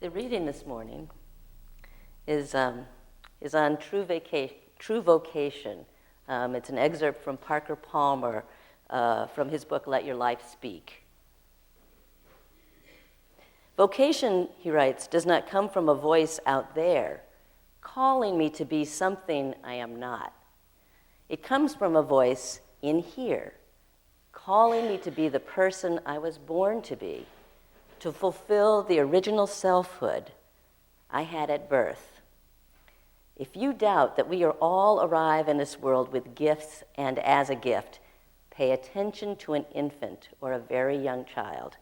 The reading this morning is on true vocation. It's an excerpt from Parker Palmer from his book, Let Your Life Speak. Vocation, he writes, does not come from a voice out there calling me to be something I am not. It comes from a voice in here, calling me to be the person I was born to be, to fulfill the original selfhood I had at birth. If you doubt that we are all arrive in this world with gifts and as a gift, pay attention to an infant or a very young child.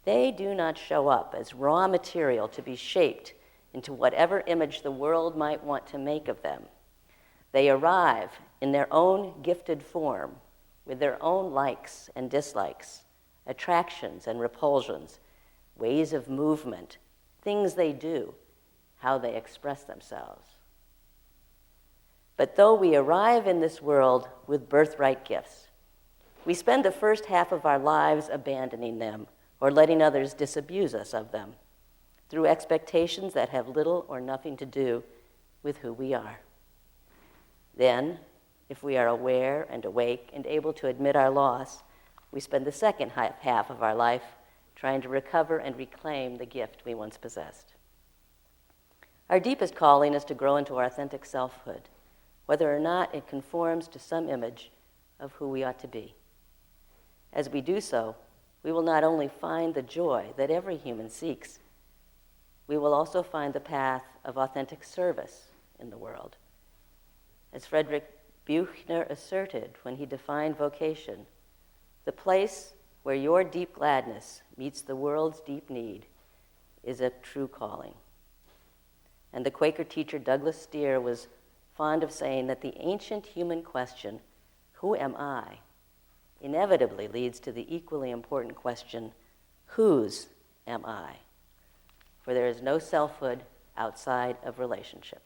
They do not show up as raw material to be shaped into whatever image the world might want to make of them. They arrive in their own gifted form, with their own likes and dislikes, attractions and repulsions, ways of movement, things they do, how they express themselves. But though we arrive in this world with birthright gifts, we spend the first half of our lives abandoning them or letting others disabuse us of them through expectations that have little or nothing to do with who we are. Then, if we are aware and awake and able to admit our loss, we spend the second half of our life trying to recover and reclaim the gift we once possessed. Our deepest calling is to grow into our authentic selfhood, whether or not it conforms to some image of who we ought to be. As we do so, we will not only find the joy that every human seeks, we will also find the path of authentic service in the world. As Frederick Buechner asserted when he defined vocation, the place where your deep gladness meets the world's deep need is a true calling. And the Quaker teacher Douglas Steere was fond of saying that the ancient human question, who am I, inevitably leads to the equally important question, whose am I? For there is no selfhood outside of relationship.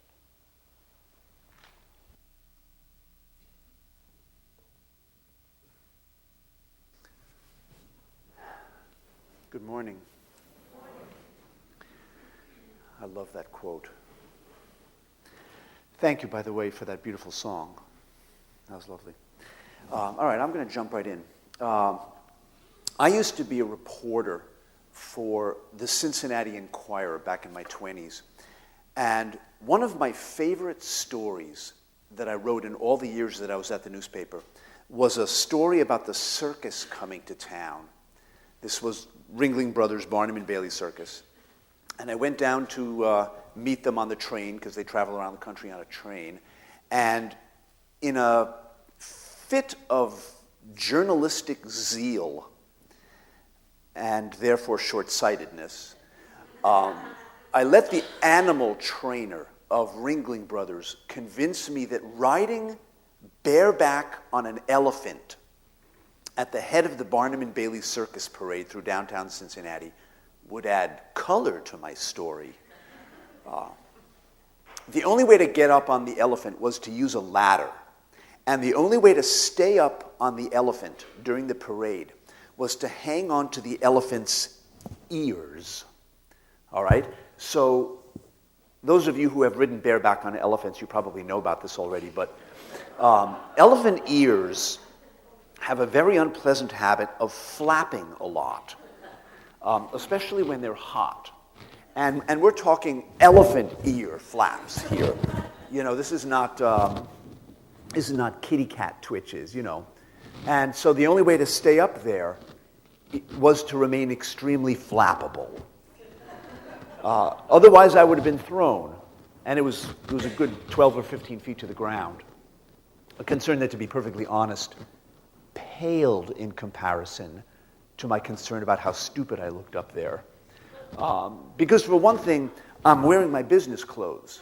Good morning. I love that quote. Thank you, by the way, for that beautiful song. That was lovely. All right, I'm going to jump right in. I used to be a reporter for the Cincinnati Enquirer back in my 20s. And one of my favorite stories that I wrote in all the years that I was at the newspaper was a story about the circus coming to town. This was Ringling Brothers Barnum and Bailey Circus. And I went down to meet them on the train, because they travel around the country on a train. And in a fit of journalistic zeal, and therefore short-sightedness, I let the animal trainer of Ringling Brothers convince me that riding bareback on an elephant at the head of the Barnum and Bailey Circus Parade through downtown Cincinnati would add color to my story. The only way to get up on the elephant was to use a ladder. And the only way to stay up on the elephant during the parade was to hang on to the elephant's ears. All right? So those of you who have ridden bareback on elephants, you probably know about this already, but elephant ears have a very unpleasant habit of flapping a lot, especially when they're hot. And we're talking elephant ear flaps here. You know, this is not kitty cat twitches, you know. And so the only way to stay up there was to remain extremely flappable. Otherwise, I would have been thrown. And it was a good 12 or 15 feet to the ground. A concern that, to be perfectly honest, paled in comparison to my concern about how stupid I looked up there. Because for one thing, I'm wearing my business clothes.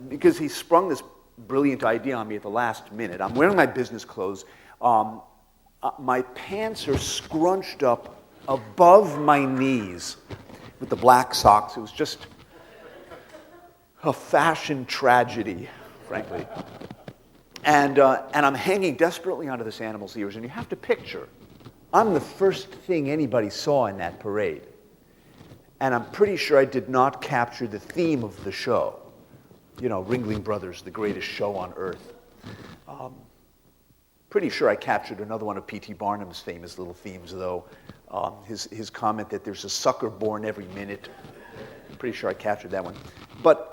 Because he sprung this brilliant idea on me at the last minute. I'm wearing my business clothes. My pants are scrunched up above my knees with the black socks. It was just a fashion tragedy, frankly. And I'm hanging desperately onto this animal's ears. And you have to picture, I'm the first thing anybody saw in that parade. And I'm pretty sure I did not capture the theme of the show. You know, Ringling Brothers, the greatest show on earth. Pretty sure I captured another one of P.T. Barnum's famous little themes, though. His comment that there's a sucker born every minute. Pretty sure I captured that one. But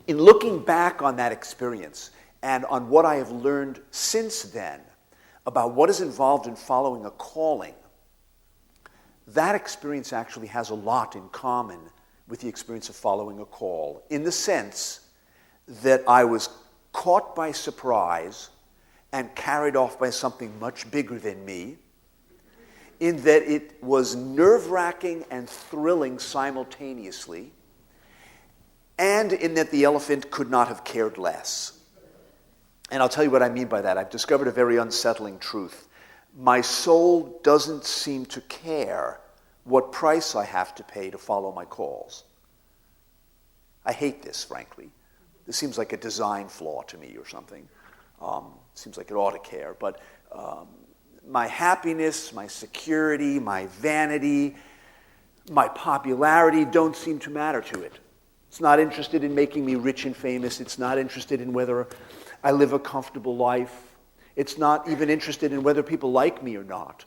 in looking back on that experience and on what I have learned since then about what is involved in following a calling, that experience actually has a lot in common with the experience of following a call, in the sense that I was caught by surprise and carried off by something much bigger than me, in that it was nerve-wracking and thrilling simultaneously, and in that the elephant could not have cared less. And I'll tell you what I mean by that. I've discovered a very unsettling truth. My soul doesn't seem to care what price I have to pay to follow my calls. I hate this, frankly. This seems like a design flaw to me or something. Seems like it ought to care. But my happiness, my security, my vanity, my popularity don't seem to matter to it. It's not interested in making me rich and famous. It's not interested in whether I live a comfortable life. It's not even interested in whether people like me or not.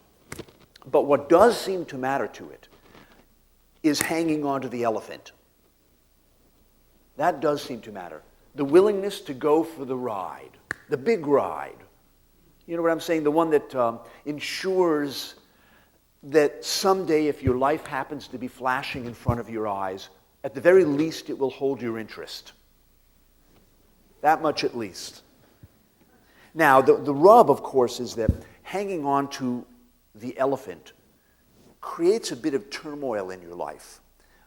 But what does seem to matter to it is hanging on to the elephant. That does seem to matter. The willingness to go for the ride, the big ride. You know what I'm saying? The one that ensures that someday, if your life happens to be flashing in front of your eyes, at the very least it will hold your interest. That much at least. Now, the rub, of course, is that hanging on to the elephant creates a bit of turmoil in your life.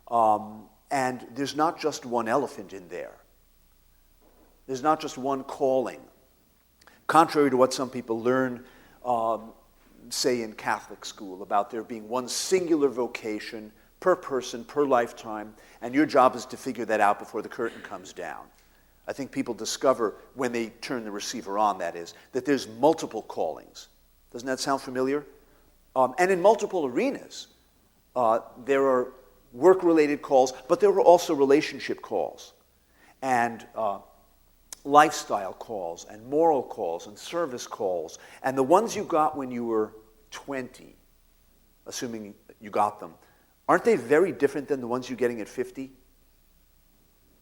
And there's not just one elephant in there. There's not just one calling. Contrary to what some people learn, say in Catholic school, about there being one singular vocation per person, per lifetime, and your job is to figure that out before the curtain comes down. I think people discover, when they turn the receiver on, that is, that there's multiple callings. Doesn't that sound familiar? And in multiple arenas. There are work-related calls, but there are also relationship calls, and lifestyle calls, and moral calls, and service calls. And the ones you got when you were 20, assuming you got them, aren't they very different than the ones you're getting at 50?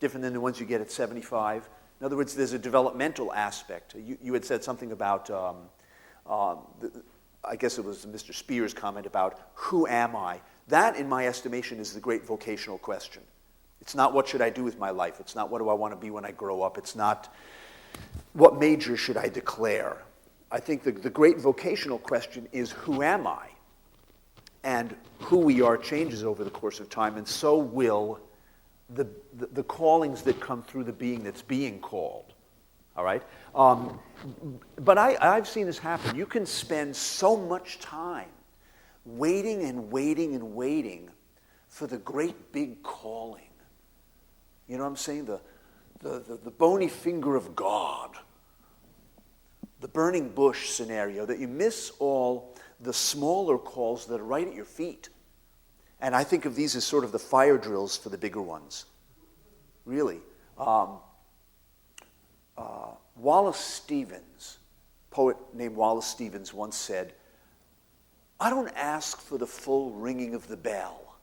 Different than the ones you get at 75? In other words, there's a developmental aspect. You had said something about, I guess it was Mr. Spear's comment about, who am I? That, in my estimation, is the great vocational question. It's not what should I do with my life. It's not what do I want to be when I grow up. It's not what major should I declare. I think the great vocational question is, who am I? And who we are changes over the course of time, and so will the callings that come through the being that's being called. All right? But I've seen this happen. You can spend so much time waiting and waiting and waiting for the great big calling. You know what I'm saying? The bony finger of God. The burning bush scenario, that you miss all the smaller calls that are right at your feet. And I think of these as sort of the fire drills for the bigger ones. Really. Wallace Stevens, poet named Wallace Stevens, once said, "I don't ask for the full ringing of the bell.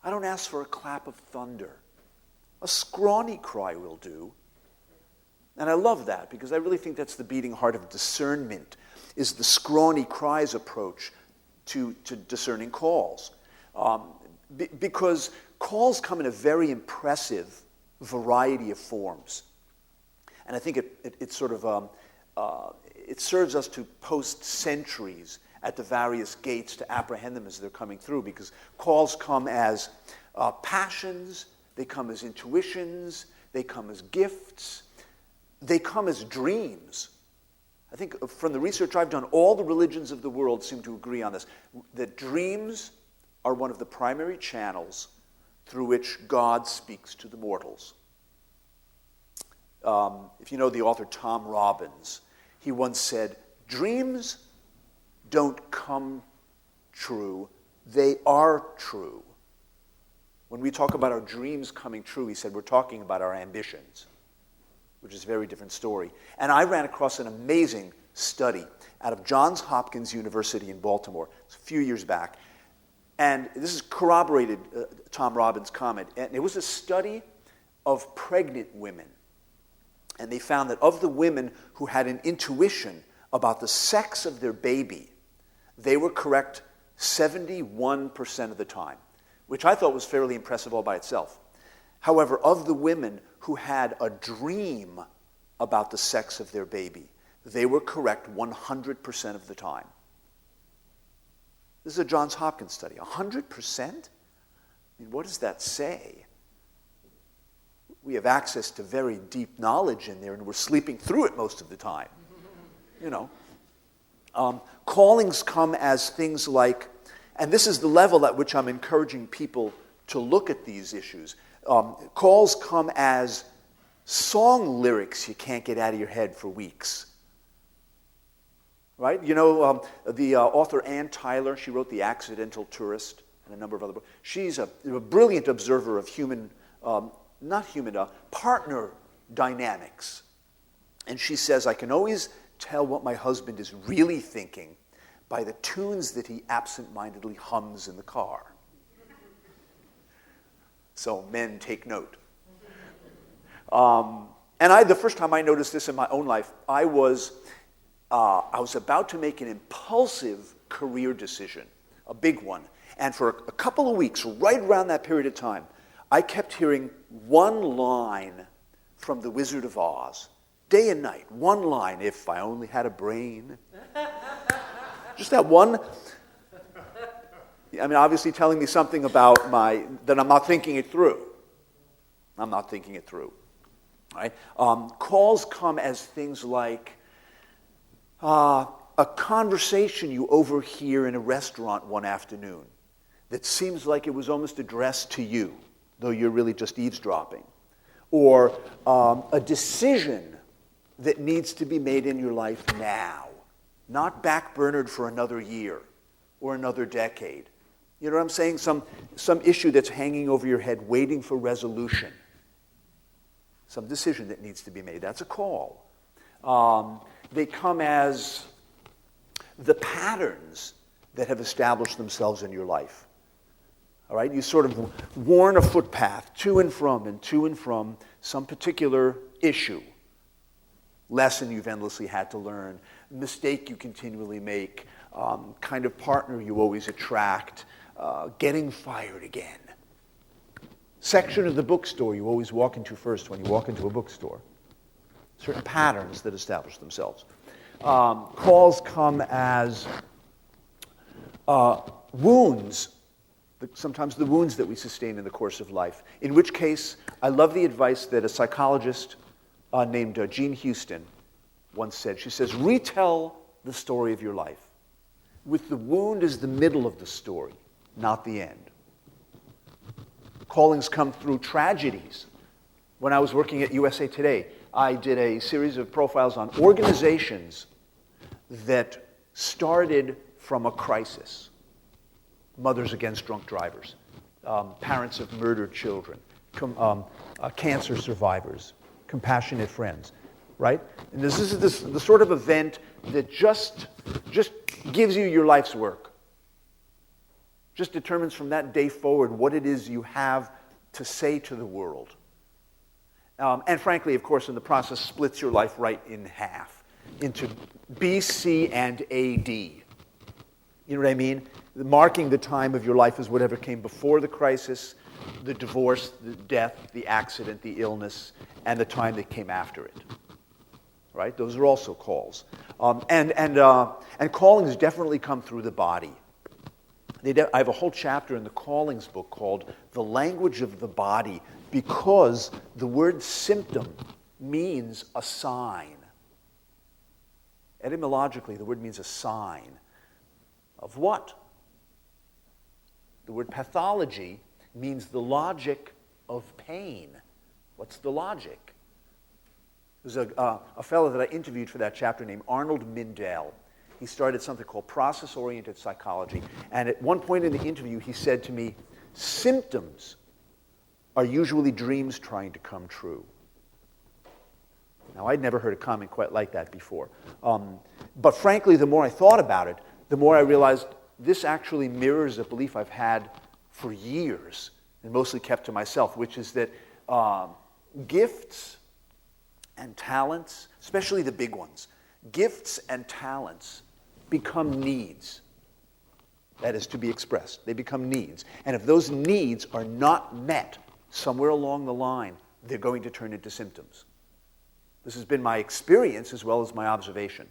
I don't ask for a clap of thunder. A scrawny cry will do." And I love that, because I really think that's the beating heart of discernment, is the scrawny cries approach to discerning calls. Because calls come in a very impressive variety of forms. And I think it sort of it serves us to post sentries at the various gates to apprehend them as they're coming through, because calls come as passions, they come as intuitions, they come as gifts, they come as dreams. I think from the research I've done, all the religions of the world seem to agree on this, that dreams are one of the primary channels through which God speaks to the mortals. If you know the author Tom Robbins, he once said, "Dreams don't come true, they are true." When we talk about our dreams coming true, he said, we're talking about our ambitions, which is a very different story. And I ran across an amazing study out of Johns Hopkins University in Baltimore. It's a few years back. And this is corroborated Tom Robbins' comment. And it was a study of pregnant women. And they found that of the women who had an intuition about the sex of their baby, they were correct 71% of the time, which I thought was fairly impressive all by itself. However, of the women who had a dream about the sex of their baby, they were correct 100% of the time. This is a Johns Hopkins study. 100%? I mean, what does that say? We have access to very deep knowledge in there, and we're sleeping through it most of the time. You know. Callings come as things like, and this is the level at which I'm encouraging people to look at these issues. Calls come as song lyrics you can't get out of your head for weeks. Right? You know, the author Ann Tyler, she wrote The Accidental Tourist and a number of other books. She's a brilliant observer of partner dynamics. And she says, I can always tell what my husband is really thinking by the tunes that he absent-mindedly hums in the car. So men, take note. And the first time I noticed this in my own life, I was about to make an impulsive career decision, a big one. And for a couple of weeks, right around that period of time, I kept hearing one line from The Wizard of Oz, day and night, one line, if I only had a brain. Just that one. I mean, obviously telling me something about that I'm not thinking it through. I'm not thinking it through. Right? Calls come as things like a conversation you overhear in a restaurant one afternoon that seems like it was almost addressed to you, though you're really just eavesdropping. Or a decision that needs to be made in your life now, not backburnered for another year or another decade. You know what I'm saying? Some issue that's hanging over your head, waiting for resolution. Some decision that needs to be made. That's a call. They come as the patterns that have established themselves in your life. All right? You sort of worn a footpath to and from some particular issue. Lesson you've endlessly had to learn, mistake you continually make, kind of partner you always attract, getting fired again. Section of the bookstore you always walk into first when you walk into a bookstore. Certain patterns that establish themselves. Calls come as wounds, sometimes the wounds that we sustain in the course of life, in which case I love the advice that a psychologist named Jean Houston once said. She says, retell the story of your life with the wound as the middle of the story, not the end. Callings come through tragedies. When I was working at USA Today, I did a series of profiles on organizations that started from a crisis. Mothers Against Drunk Drivers, parents of murdered children, cancer survivors, compassionate friends, right? And this is the sort of event that just gives you your life's work. Just determines from that day forward what it is you have to say to the world. And frankly, of course, in the process, splits your life right in half into BC and AD. You know what I mean? Marking the time of your life as whatever came before the crisis, the divorce, the death, the accident, the illness, and the time that came after it. Right? Those are also calls. And callings definitely come through the body. I have a whole chapter in the Callings book called The Language of the Body, because the word symptom means a sign. Etymologically, the word means a sign. Of what? The word pathology means the logic of pain. What's the logic? There's a fellow that I interviewed for that chapter named Arnold Mindell. He started something called process-oriented psychology. And at one point in the interview, he said to me, symptoms are usually dreams trying to come true. Now, I'd never heard a comment quite like that before. But frankly, the more I thought about it, the more I realized this actually mirrors a belief I've had for years, and mostly kept to myself, which is that gifts and talents, especially the big ones, gifts and talents become needs. That is to be expressed. They become needs. And if those needs are not met somewhere along the line, they're going to turn into symptoms. This has been my experience as well as my observation.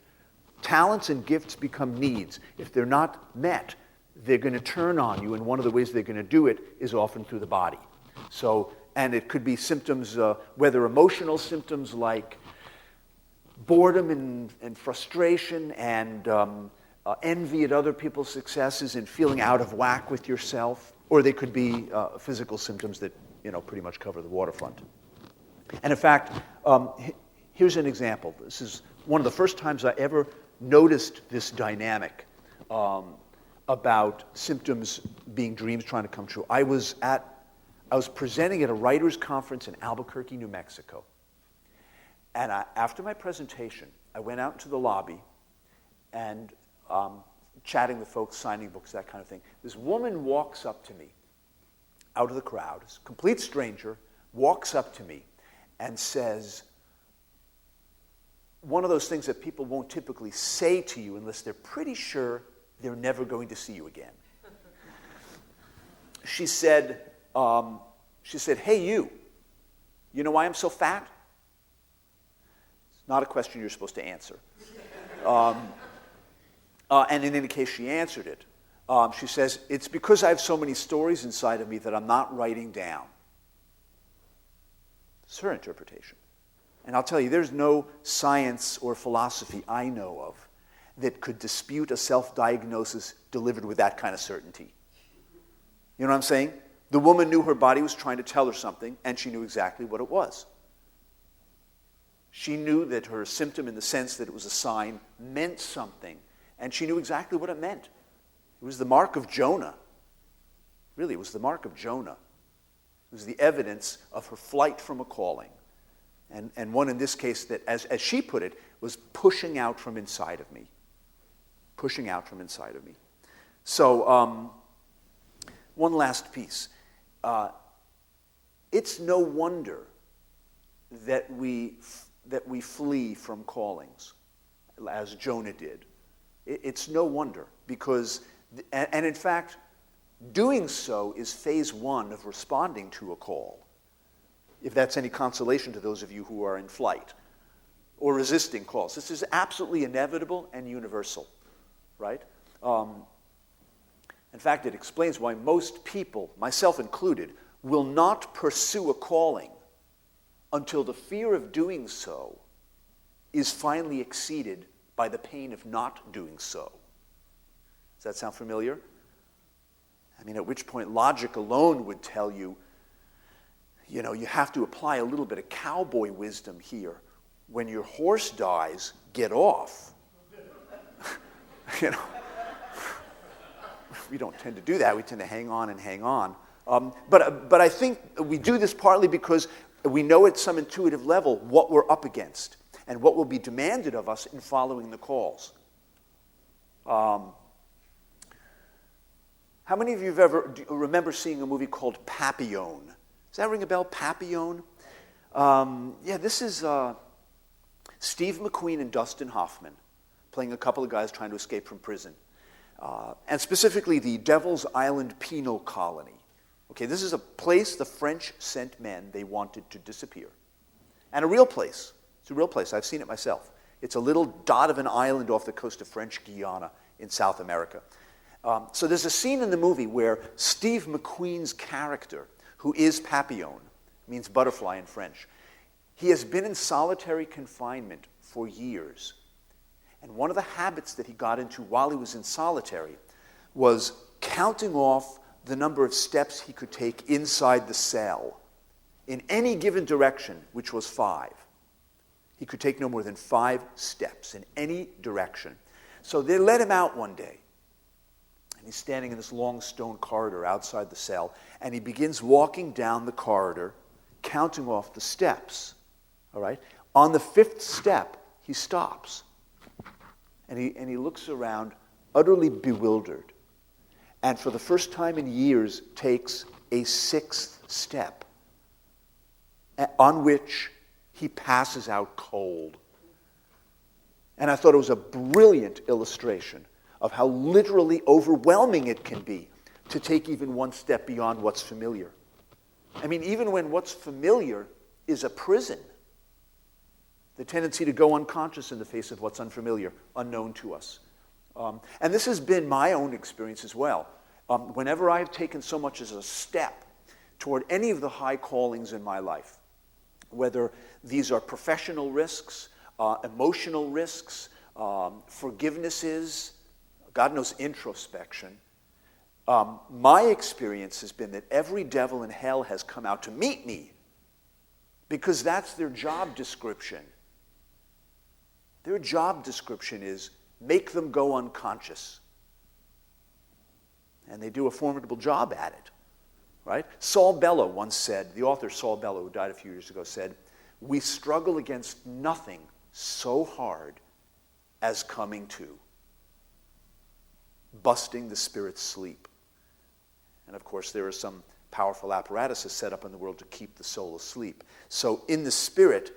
Talents and gifts become needs. If they're not met, they're going to turn on you, and one of the ways they're going to do it is often through the body. So, and it could be symptoms, whether emotional symptoms like boredom and frustration and envy at other people's successes and feeling out of whack with yourself, or they could be physical symptoms that pretty much cover the waterfront. And in fact, here's an example. This is one of the first times I ever noticed this dynamic about symptoms being dreams trying to come true. I was presenting at a writers' conference in Albuquerque, New Mexico. And after my presentation, I went out into the lobby and chatting with folks, signing books, that kind of thing. This woman walks up to me out of the crowd, a complete stranger, walks up to me and says, one of those things that people won't typically say to you unless they're pretty sure they're never going to see you again. She said, "Hey, you know why I'm so fat?" It's not a question you're supposed to answer. And in any case, she answered it. She says, "It's because I have so many stories inside of me that I'm not writing down." It's her interpretation. And I'll tell you, there's no science or philosophy I know of that could dispute a self-diagnosis delivered with that kind of certainty. You know what I'm saying? The woman knew her body was trying to tell her something, and she knew exactly what it was. She knew that her symptom, in the sense that it was a sign, meant something, and she knew exactly what it meant. It was the mark of Jonah. Really, it was the mark of Jonah. It was the evidence of her flight from a calling. And one in this case that, as she put it, was pushing out from inside of me. Pushing out from inside of me. So, one last piece. It's no wonder that we flee from callings, as Jonah did. It's no wonder, because, and in fact, doing so is phase one of responding to a call, if that's any consolation to those of you who are in flight or resisting calls. This is absolutely inevitable and universal, right? In fact, it explains why most people, myself included, will not pursue a calling until the fear of doing so is finally exceeded by the pain of not doing so. Does that sound familiar? I mean, at which point logic alone would tell you, you have to apply a little bit of cowboy wisdom here. When your horse dies, get off. We don't tend to do that. We tend to hang on and hang on. But I think we do this partly because we know at some intuitive level what we're up against and what will be demanded of us in following the calls. How many of you have ever remember seeing a movie called Papillon? Does that ring a bell? Papillon? This is Steve McQueen and Dustin Hoffman playing a couple of guys trying to escape from prison. And specifically the Devil's Island Penal Colony. Okay, this is a place the French sent men they wanted to disappear. And a real place. It's a real place. I've seen it myself. It's a little dot of an island off the coast of French Guiana in South America. So there's a scene in the movie where Steve McQueen's character, who is Papillon, means butterfly in French, he has been in solitary confinement for years. And one of the habits that he got into while he was in solitary was counting off the number of steps he could take inside the cell in any given direction, which was 5. He could take no more than 5 steps in any direction. So they let him out one day. And He's standing in this long stone corridor outside the cell, and he begins walking down the corridor, counting off the steps. All right? On the 5th step, he stops. And he looks around, utterly bewildered. And for the first time in years, takes a 6th step, on which he passes out cold. And I thought it was a brilliant illustration of how literally overwhelming it can be to take even one step beyond what's familiar. I mean, even when what's familiar is a prison, the tendency to go unconscious in the face of what's unfamiliar, unknown to us. And this has been my own experience as well. Whenever I've taken so much as a step toward any of the high callings in my life, whether these are professional risks, emotional risks, forgivenesses, God knows, introspection, my experience has been that every devil in hell has come out to meet me because that's their job description. Their job description is make them go unconscious. And they do a formidable job at it, right? Saul Bellow once said, the author Saul Bellow, who died a few years ago, said, "We struggle against nothing so hard as coming to, busting the spirit's sleep." And of course, there are some powerful apparatuses set up in the world to keep the soul asleep. So in the spirit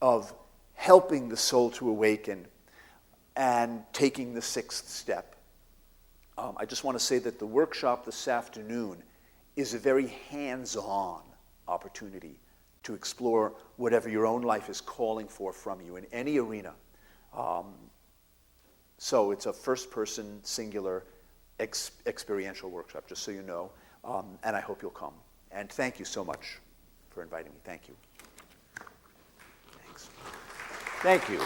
of helping the soul to awaken and taking the 6th step, I just want to say that the workshop this afternoon is a very hands-on opportunity to explore whatever your own life is calling for from you in any arena. So it's a first-person, singular, experiential workshop, just so you know, and I hope you'll come. And thank you so much for inviting me. Thank you. Thanks. Thank you.